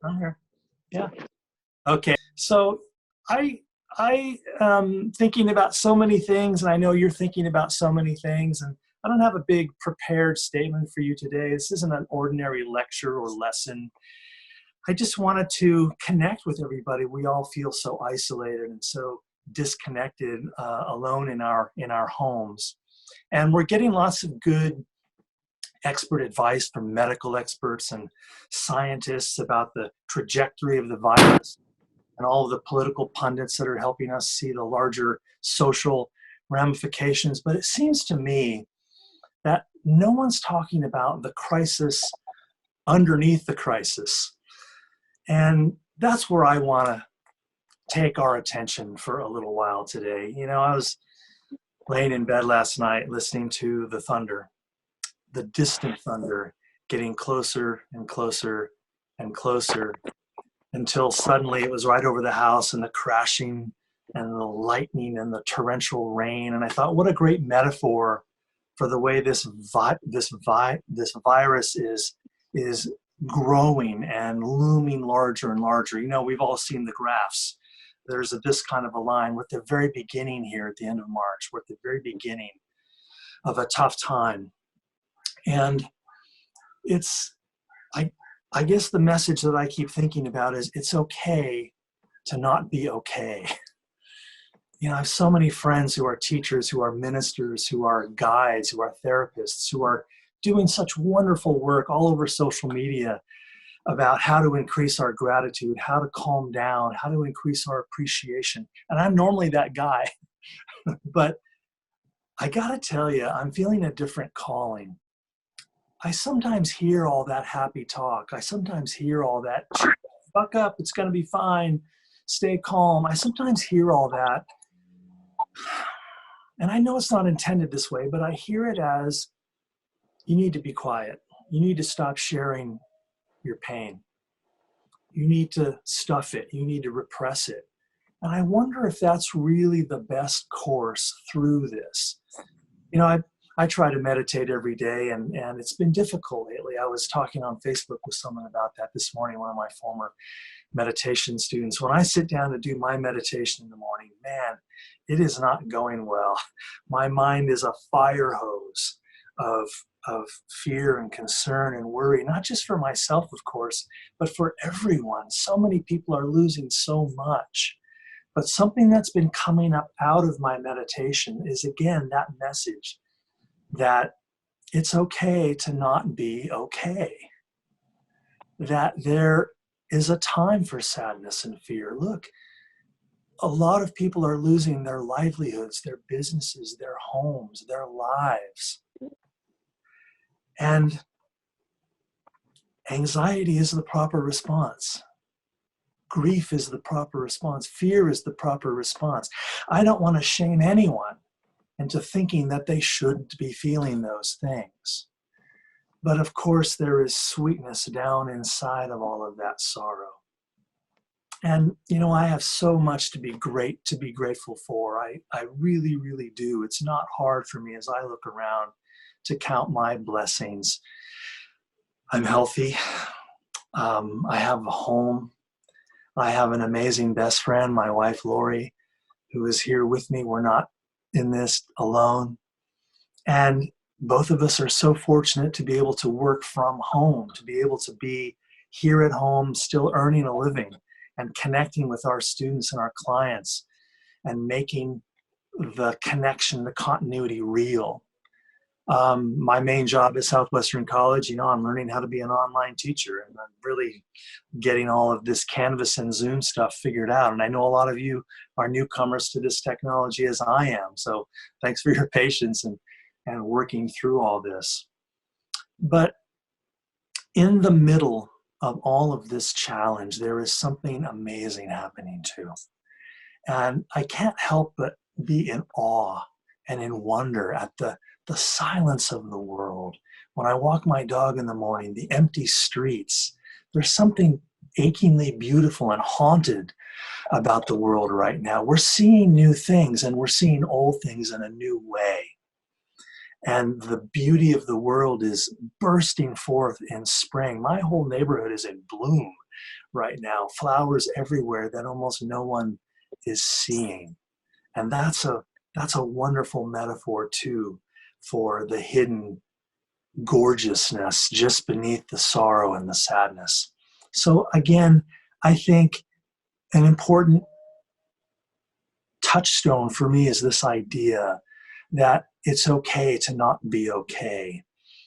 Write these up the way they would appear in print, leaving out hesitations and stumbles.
I'm here. Yeah. Okay. So I am thinking about so many things, and I know you're thinking about so many things, and I don't have a big prepared statement for you today. This isn't an ordinary lecture or lesson. I just wanted to connect with everybody. We all feel so isolated and so disconnected, alone in our homes, and we're getting lots of good expert advice from medical experts and scientists about the trajectory of the virus and all of the political pundits that are helping us see the larger social ramifications. But it seems to me that no one's talking about the crisis underneath the crisis. And that's where I want to take our attention for a little while today. You know, I was laying in bed last night listening to the thunder, the distant thunder, getting closer and closer and closer, until suddenly it was right over the house, and the crashing and the lightning and the torrential rain. And I thought, what a great metaphor for the way this virus is growing and looming larger and larger. You know, we've all seen the graphs. There's this kind of a line. We're at the very beginning here at the end of March. We're at the very beginning of a tough time. And it's, I guess the message that I keep thinking about is it's okay to not be okay. You know, I have so many friends who are teachers, who are ministers, who are guides, who are therapists, who are doing such wonderful work all over social media about how to increase our gratitude, how to calm down, how to increase our appreciation. And I'm normally that guy, but I gotta tell you, I'm feeling a different calling. I sometimes hear all that happy talk. I sometimes hear all that, buck up, it's gonna be fine, stay calm. I sometimes hear all that. And I know it's not intended this way, but I hear it as, you need to be quiet. You need to stop sharing your pain. You need to stuff it. You need to repress it. And I wonder if that's really the best course through this. You know, I try to meditate every day, and it's been difficult lately. I was talking on Facebook with someone about that this morning, one of my former meditation students. When I sit down to do my meditation in the morning, man, it is not going well. My mind is a fire hose of fear and concern and worry, not just for myself, of course, but for everyone. So many people are losing so much. But something that's been coming up out of my meditation is, again, that message that it's okay to not be okay, that there is a time for sadness and fear. Look, a lot of people are losing their livelihoods, their businesses, their homes, their lives. And anxiety is the proper response. Grief is the proper response. Fear is the proper response. I don't want to shame anyone into thinking that they shouldn't be feeling those things. But of course, there is sweetness down inside of all of that sorrow. And, you know, I have so much to be grateful for. I really, really do. It's not hard for me as I look around to count my blessings. I'm healthy. I have a home. I have an amazing best friend, my wife, Lori, who is here with me. We're not in this alone. And both of us are so fortunate to be able to work from home, to be able to be here at home, still earning a living and connecting with our students and our clients and making the connection, the continuity real. My main job at Southwestern College, you know, I'm learning how to be an online teacher, and I'm really getting all of this Canvas and Zoom stuff figured out. And I know a lot of you are newcomers to this technology as I am. So thanks for your patience and working through all this. But in the middle of all of this challenge, there is something amazing happening too. And I can't help but be in awe and in wonder at the silence of the world. When I walk my dog in the morning, the empty streets, there's something achingly beautiful and haunted about the world right now. We're seeing new things, and we're seeing old things in a new way. And the beauty of the world is bursting forth in spring. My whole neighborhood is in bloom. right now, flowers everywhere that almost no one is seeing. And that's a wonderful metaphor too for the hidden gorgeousness just beneath the sorrow and the sadness. So again, I think an important touchstone for me is this idea that it's okay to not be okay,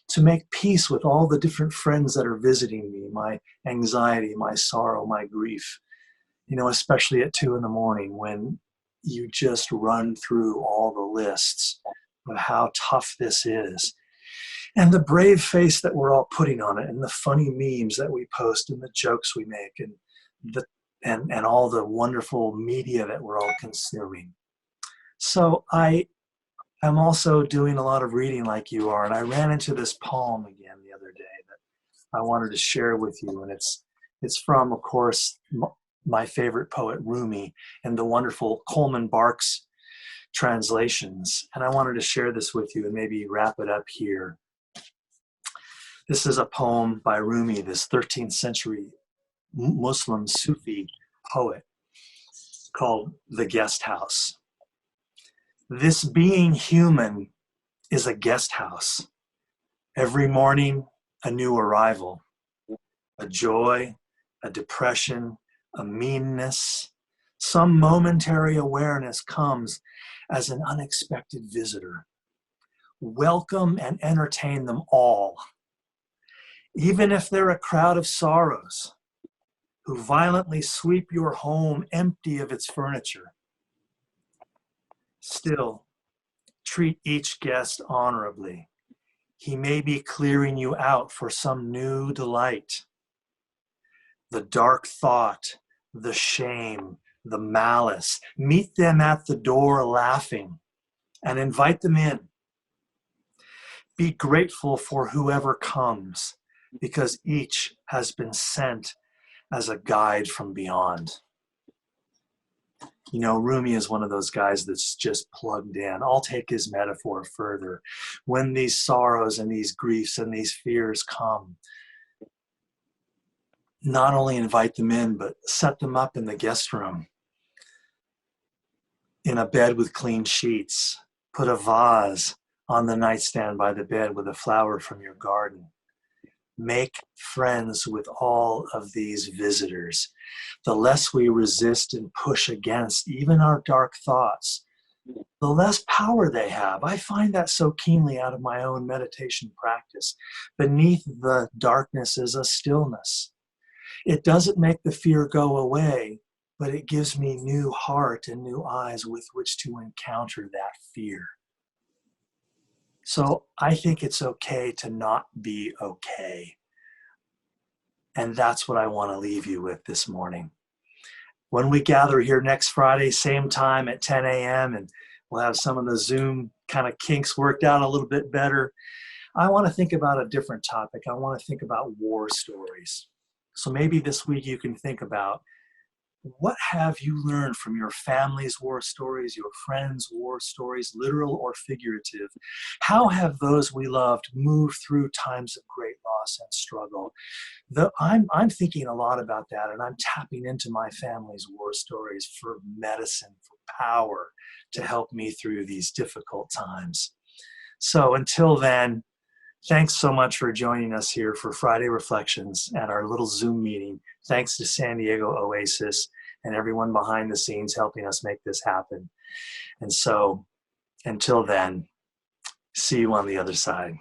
to make peace with all the different friends that are visiting me, my anxiety, my sorrow, my grief, especially at 2 a.m. when you just run through all the lists of how tough this is. And the brave face that we're all putting on it, and the funny memes that we post, and the jokes we make, and all the wonderful media that we're all consuming. So I am also doing a lot of reading like you are, and I ran into this poem again the other day that I wanted to share with you, and it's from, of course, my favorite poet Rumi, and the wonderful Coleman Barks translations. And I wanted to share this with you and maybe wrap it up here. This is a poem by Rumi, this 13th century Muslim Sufi poet, called The Guesthouse. This being human is a guest house. Every morning, a new arrival, a joy, a depression, a meanness. Some momentary awareness comes as an unexpected visitor. Welcome and entertain them all, even if they're a crowd of sorrows who violently sweep your home empty of its furniture. Still, treat each guest honorably. He may be clearing you out for some new delight. The dark thought, the shame, the malice, meet them at the door laughing and invite them in. Be grateful for whoever comes, because each has been sent as a guide from beyond. Rumi is one of those guys that's just plugged in. I'll take his metaphor further. When these sorrows and these griefs and these fears come, not only invite them in, but set them up in the guest room, in a bed with clean sheets. Put a vase on the nightstand by the bed with a flower from your garden. Make friends with all of these visitors. The less we resist and push against even our dark thoughts, the less power they have. I find that so keenly out of my own meditation practice. Beneath the darkness is a stillness. It doesn't make the fear go away, but it gives me new heart and new eyes with which to encounter that fear. So I think it's okay to not be okay. And that's what I want to leave you with this morning. When we gather here next Friday, same time at 10 a.m., and we'll have some of the Zoom kind of kinks worked out a little bit better, I want to think about a different topic. I want to think about war stories. So maybe this week you can think about, what have you learned from your family's war stories, your friends' war stories, literal or figurative? How have those we loved moved through times of great loss and struggle? I'm thinking a lot about that, and I'm tapping into my family's war stories for medicine, for power to help me through these difficult times. So until then, thanks so much for joining us here for Friday Reflections at our little Zoom meeting. Thanks to San Diego Oasis and everyone behind the scenes helping us make this happen. And so until then, see you on the other side.